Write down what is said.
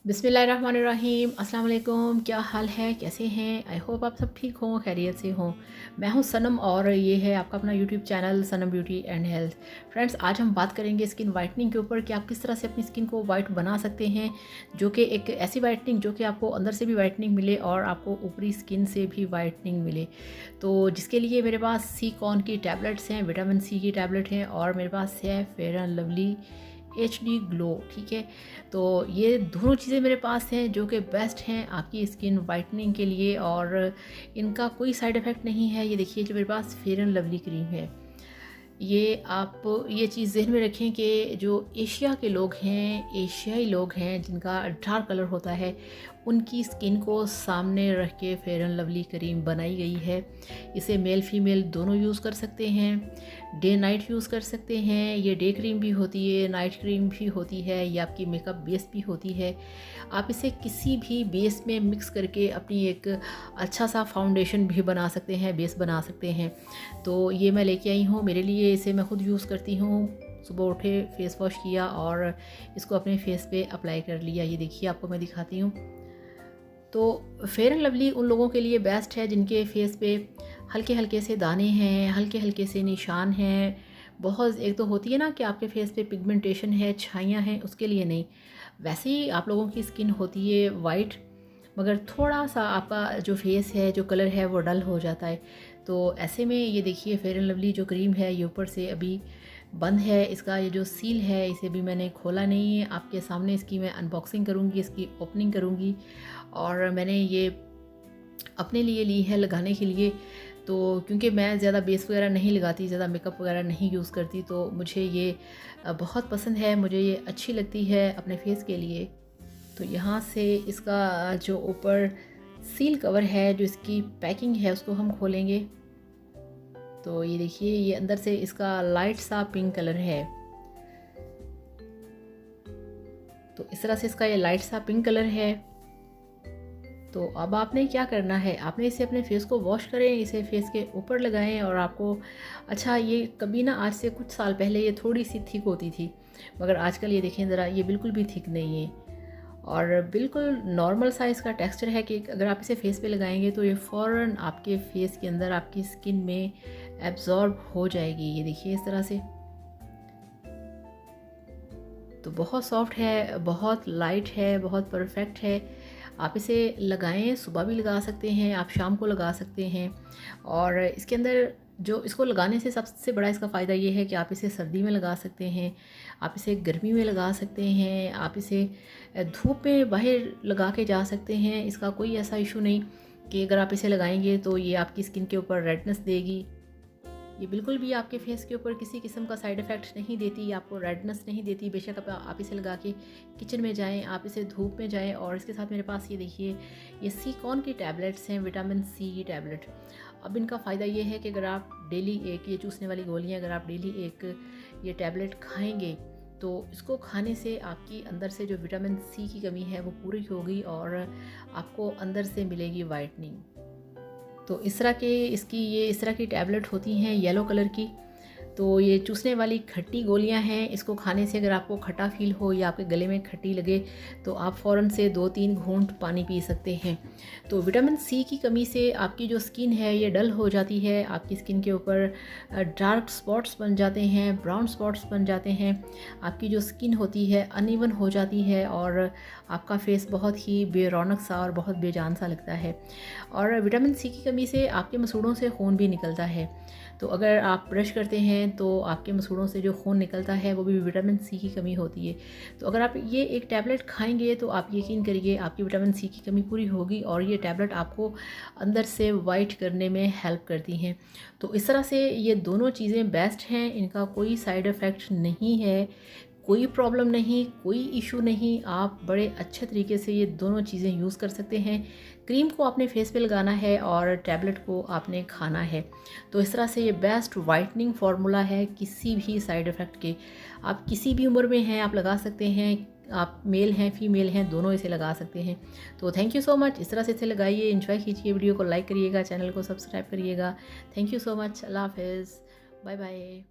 बिस्मिल्लाहिर्रहमानिर्रहीम। अस्सलाम वालेकुम। क्या हाल है, कैसे हैं? आई होप आप सब ठीक हों, खैरियत से हों। मैं हूं सनम और ये है आपका अपना YouTube channel Sanam beauty and health. Friends, आज हम बात करेंगे स्किन वाइटनिंग के ऊपर कि आप किस तरह से अपनी स्किन को वाइट बना सकते हैं, जो कि एक ऐसी वाइटनिंग जो कि आपको अंदर से भी वाइटनिंग मिले और आपको ऊपरी स्किन से भी वाइटनिंग मिले। तो जिसके लिए मेरे पास सी कॉन की टैबलेट्स हैं, विटामिन सी की टैबलेट हैं और मेरे पास है fair and lovely HD glow. ठीक है, तो ये दोनों चीज़ें मेरे पास हैं जो कि बेस्ट हैं आपकी स्किन वाइटनिंग के लिए और इनका कोई साइड इफ़ेक्ट नहीं है। ये देखिए, जो मेरे पास फेयर एंड लवली क्रीम है, ये आप ये चीज़ ज़हन में रखें कि जो एशिया के लोग हैं, एशियाई लोग हैं जिनका डार्क कलर होता है, उनकी स्किन को सामने रख के फेयर एंड लवली क्रीम बनाई गई है। इसे मेल फीमेल दोनों यूज़ कर सकते हैं, डे नाइट यूज़ कर सकते हैं। ये डे क्रीम भी होती है, नाइट क्रीम भी होती है, ये आपकी मेकअप बेस भी होती है। आप इसे किसी भी बेस में मिक्स करके अपनी एक अच्छा सा फाउंडेशन भी बना सकते हैं, बेस बना सकते हैं। तो ये मैं लेके आई हूँ मेरे लिए, इसे मैं ख़ुद यूज़ करती हूँ। सुबह उठे फेस वॉश किया और इसको अपने फेस पे अप्लाई कर लिया। ये देखिए, आपको मैं दिखाती हूँ। तो फेयर एंड लवली उन लोगों के लिए बेस्ट है जिनके फेस पे हल्के हल्के से दाने हैं, हल्के हल्के से निशान हैं। बहुत एक तो होती है ना कि आपके फेस पे पिगमेंटेशन है, छाइयाँ हैं, उसके लिए नहीं। वैसे ही आप लोगों की स्किन होती है वाइट, मगर थोड़ा सा आपका जो फेस है, जो कलर है, वो डल हो जाता है। तो ऐसे में ये देखिए, फेयर एंड लवली जो क्रीम है ये ऊपर से अभी बंद है। इसका ये जो सील है इसे भी मैंने खोला नहीं है। आपके सामने इसकी मैं अनबॉक्सिंग करूँगी, इसकी ओपनिंग करूँगी। और मैंने ये अपने लिए ली है लगाने के लिए। तो क्योंकि मैं ज़्यादा बेस वगैरह नहीं लगाती, ज़्यादा मेकअप वगैरह नहीं यूज़ करती, तो मुझे ये बहुत पसंद है, मुझे ये अच्छी लगती है अपने फेस के लिए। तो यहाँ से इसका जो ऊपर सील कवर है, जो इसकी पैकिंग है, उसको हम खोलेंगे। तो ये देखिए, ये अंदर से इसका लाइट सा पिंक कलर है। तो इस तरह से इसका ये लाइट सा पिंक कलर है। तो अब आपने क्या करना है, आपने इसे अपने फेस को वॉश करें, इसे फेस के ऊपर लगाएं और आपको अच्छा, ये कभी ना, आज से कुछ साल पहले ये थोड़ी सी थिक होती थी, मगर आजकल ये देखें ज़रा, ये बिल्कुल भी थिक नहीं है और बिल्कुल नॉर्मल साइज़ का टेक्सचर है कि अगर आप इसे फेस पे लगाएंगे तो ये फ़ौरन आपके फेस के अंदर, आपकी स्किन में एब्जॉर्ब हो जाएगी। ये देखिए इस तरह से। तो बहुत सॉफ्ट है, बहुत लाइट है, बहुत परफेक्ट है। आप इसे लगाएं, सुबह भी लगा सकते हैं, आप शाम को लगा सकते हैं। और इसके अंदर जो इसको लगाने से सबसे बड़ा इसका फ़ायदा ये है कि आप इसे सर्दी में लगा सकते हैं, आप इसे गर्मी में लगा सकते हैं, आप इसे धूप में बाहर लगा के जा सकते हैं। इसका कोई ऐसा इशू नहीं कि अगर आप इसे लगाएंगे तो ये आपकी स्किन के ऊपर रेडनेस देगी। ये बिल्कुल भी आपके फेस के ऊपर किसी किस्म का साइड इफ़ेक्ट नहीं देती, आपको रेडनेस नहीं देती। बेशक आप इसे लगा के किचन में जाएं, आप इसे धूप में जाएं। और इसके साथ मेरे पास ये देखिए, ये सी कॉन की टैबलेट्स हैं, विटामिन सी की टैबलेट। अब इनका फ़ायदा ये है कि अगर आप डेली एक, ये चूसने वाली गोलियाँ, अगर आप डेली एक ये टैबलेट खाएँगे तो इसको खाने से आपकी अंदर से जो विटामिन सी की कमी है वो पूरी होगी और आपको अंदर से मिलेगी वाइटनिंग। तो इस तरह के इस तरह की टैबलेट होती हैं येलो कलर की। तो ये चूसने वाली खट्टी गोलियां हैं, इसको खाने से अगर आपको खट्टा फील हो या आपके गले में खट्टी लगे तो आप फ़ौरन से 2-3 घूंट पानी पी सकते हैं। तो विटामिन सी की कमी से आपकी जो स्किन है ये डल हो जाती है, आपकी स्किन के ऊपर डार्क स्पॉट्स बन जाते हैं, ब्राउन स्पॉट्स बन जाते हैं, आपकी जो स्किन होती है अनइवन हो जाती है और आपका फेस बहुत ही बेरौनक सा और बहुत बेजान सा लगता है। और विटामिन सी की कमी से आपके मसूड़ों से खून भी निकलता है। तो अगर आप ब्रश करते हैं तो आपके मसूड़ों से जो खून निकलता है वो भी विटामिन सी की कमी होती है। तो अगर आप ये एक टैबलेट खाएंगे तो आप यकीन करिए आपकी विटामिन सी की कमी पूरी होगी और ये टैबलेट आपको अंदर से वाइट करने में हेल्प करती हैं। तो इस तरह से ये दोनों चीज़ें बेस्ट हैं, इनका कोई साइड इफ़ेक्ट नहीं है, कोई प्रॉब्लम नहीं, कोई इशू नहीं। आप बड़े अच्छे तरीके से ये दोनों चीज़ें यूज़ कर सकते हैं। क्रीम को आपने फेस पे लगाना है और टैबलेट को आपने खाना है। तो इस तरह से ये बेस्ट वाइटनिंग फार्मूला है, किसी भी साइड इफ़ेक्ट के। आप किसी भी उम्र में हैं, आप लगा सकते हैं। आप मेल हैं, फीमेल हैं, दोनों इसे लगा सकते हैं। तो थैंक यू सो मच। इस तरह से इसे लगाइए, एंजॉय कीजिए, वीडियो को लाइक करिएगा, चैनल को सब्सक्राइब करिएगा। Thank you so much. अल्लाह हाफ़िज़, बाय बाय।